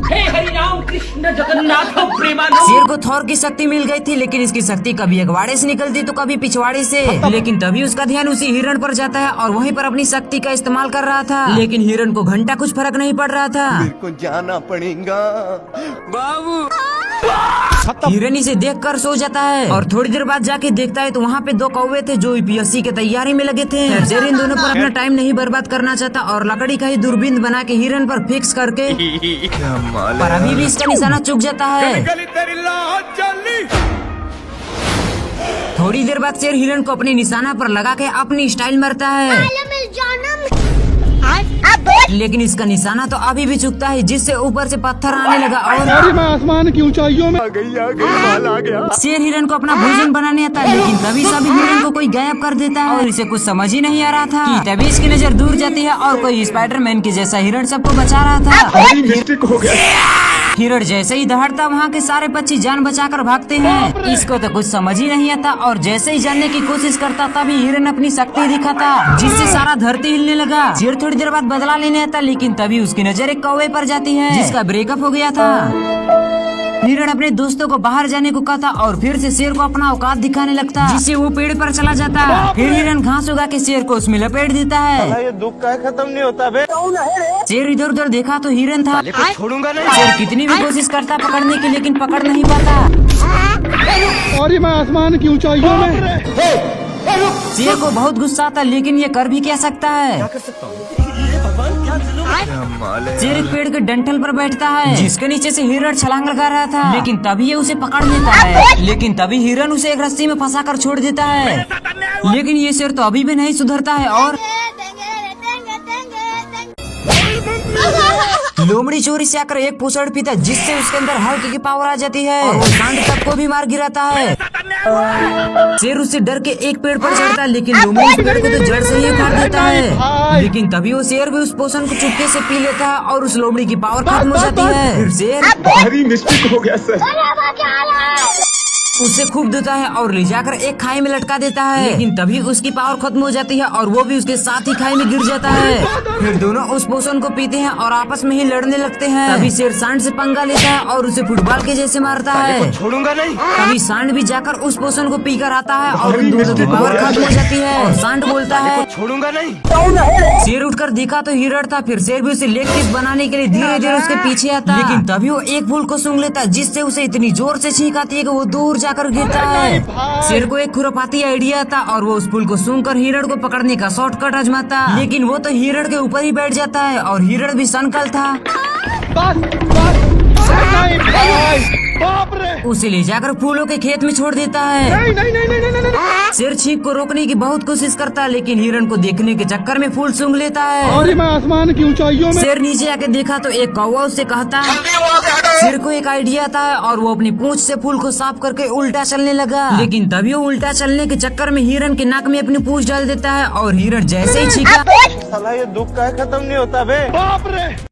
हे हरि राम कृष्ण जगन्नाथ प्रेमानंद। शेर को थॉर की शक्ति मिल गई थी, लेकिन इसकी शक्ति कभी अगवाड़े से निकलती तो कभी पिछवाड़े से। लेकिन तभी उसका ध्यान उसी हिरण पर जाता है और वहीं पर अपनी शक्ति का इस्तेमाल कर रहा था। लेकिन हिरण को घंटा कुछ फर्क नहीं पड़ रहा था। मेरे को जाना पड़ेगा बाबू। हिरण इसे देखकर सो जाता है और थोड़ी देर बाद जाके देखता है तो वहाँ पे दो कौवे थे जो यूपीएससी की तैयारी में लगे थे। शेर इन दोनों पर अपना टाइम नहीं बर्बाद करना चाहता और लकड़ी का ही दूरबीन बना के हिरण पर फिक्स करके, पर अभी भी इसका निशाना चूक जाता है। थोड़ी देर बाद शेर हिरण को अपने निशाना पर लगा के अपनी स्टाइल मारता है, लेकिन इसका निशाना तो अभी भी चुकता है, जिससे ऊपर से पत्थर आने लगा और मैं आसमान की ऊंचाइयों में आ गया। शेर हिरण को अपना भोजन बनाने आता है, लेकिन तभी सभी हिरण को कोई गायब कर देता है और इसे कुछ समझ ही नहीं आ रहा था कि तभी इसकी नजर दूर जाती है और कोई स्पाइडरमैन के जैसा हिरण सबको बचा रहा था। मिस्टेक हो गया। हिरण जैसे ही दहाड़ता वहाँ के सारे पक्षी जान बचाकर भागते हैं। इसको तो कुछ समझ ही नहीं आता और जैसे ही जानने की कोशिश करता तभी हिरण अपनी शक्ति दिखाता, जिससे सारा धरती हिलने लगा। शेर थोड़ी देर बाद बदला लेने आता, लेकिन तभी उसकी नजर एक कौवे पर जाती है जिसका ब्रेकअप हो गया था। हिरण अपने दोस्तों को बाहर जाने को कहता और फिर से शेर को अपना औकात दिखाने लगता, जिससे वो पेड़ पर चला जाता। फिर हिरण घास उगा के शेर को उसमें लपेट देता है। ये दुख का खत्म नहीं होता बे। शेर इधर उधर देखा तो हिरण था। छोड़ूंगा नहीं। शेर कितनी भी कोशिश करता पकड़ने की, लेकिन पकड़ नहीं पाता। और मैं आसमान की ऊंचाइयों में। शेर को बहुत गुस्सा आता, लेकिन ये कर भी क्या सकता है। शेर एक पेड़ के डंठल पर बैठता है जिसके नीचे से हिरण छलांग लगा रहा था, लेकिन तभी ये उसे पकड़ लेता है। लेकिन तभी हिरण उसे एक रस्सी में फंसाकर छोड़ देता है, लेकिन ये शेर तो अभी भी नहीं सुधरता है और लोमड़ी चोरी से आकर एक पूछड़ पीता, जिससे उसके अंदर हल्क की पावर आ जाती है और वो सांड तक को भी मार गिराता है। शेर उससे डर के एक पेड़ पर चढ़ता है, लेकिन लोमड़ी उस पेड़ को तो जड़ से ही उखाड़ देता है। लेकिन तभी वो शेर भी उस पोषण को चुपके से पी लेता है और उस लोमड़ी की पावर खत्म हो जाती है। फिर शेर भारी मिस्टेक हो गया सर। उसे खूब धोता है और ले जाकर एक खाई में लटका देता है, लेकिन तभी उसकी पावर खत्म हो जाती है और वो भी उसके साथ ही खाई में गिर जाता है। फिर दोनों उस पोषण को पीते हैं और आपस में ही लड़ने लगते हैं। तभी शेर सांड से पंगा लेता है और उसे फुटबॉल के जैसे मारता है। छोड़ूंगा नहीं। तभी सांड भी जाकर उस पोषण को पीकर आता है और उन दोनों की पावर खत्म हो जाती है और सांड बोलता है छोड़ूंगा नहीं। शेर उठकर देखा तो हिरण था। फिर शेर भी उसे लेग पीस बनाने के लिए धीरे धीरे उसके पीछे आता, लेकिन तभी वो एक फूल को सूंघ लेता है, जिससे उसे इतनी जोर से छींक आती है कि वो दूर जाकर गिरता है। शेर को एक खुरापाती आइडिया था और वो उस फूल को सूंघकर हिरण को पकड़ने का शॉर्टकट आजमाता, लेकिन वो तो हिरण के ऊपर ही बैठ जाता है और हिरण भी सनकल था। बाप रे। उसे ले जाकर फूलों के खेत में छोड़ देता है। नहीं। शेर छींक को रोकने की बहुत कोशिश करता है, लेकिन हिरण को देखने के चक्कर में फूल सूंघ लेता है। और मैं आसमान की ऊंचाइयों में। शेर नीचे आके देखा तो एक कौवा उससे कहता है। शेर को एक आइडिया आता है और वो अपनी पूंछ से फूल को साफ करके उल्टा चलने लगा, लेकिन तभी वो उल्टा चलने के चक्कर में हिरण के नाक में अपनी पूंछ डाल देता है और हिरण जैसे ही छींका, साला ये दुख का खत्म नहीं होता बे। बाप रे।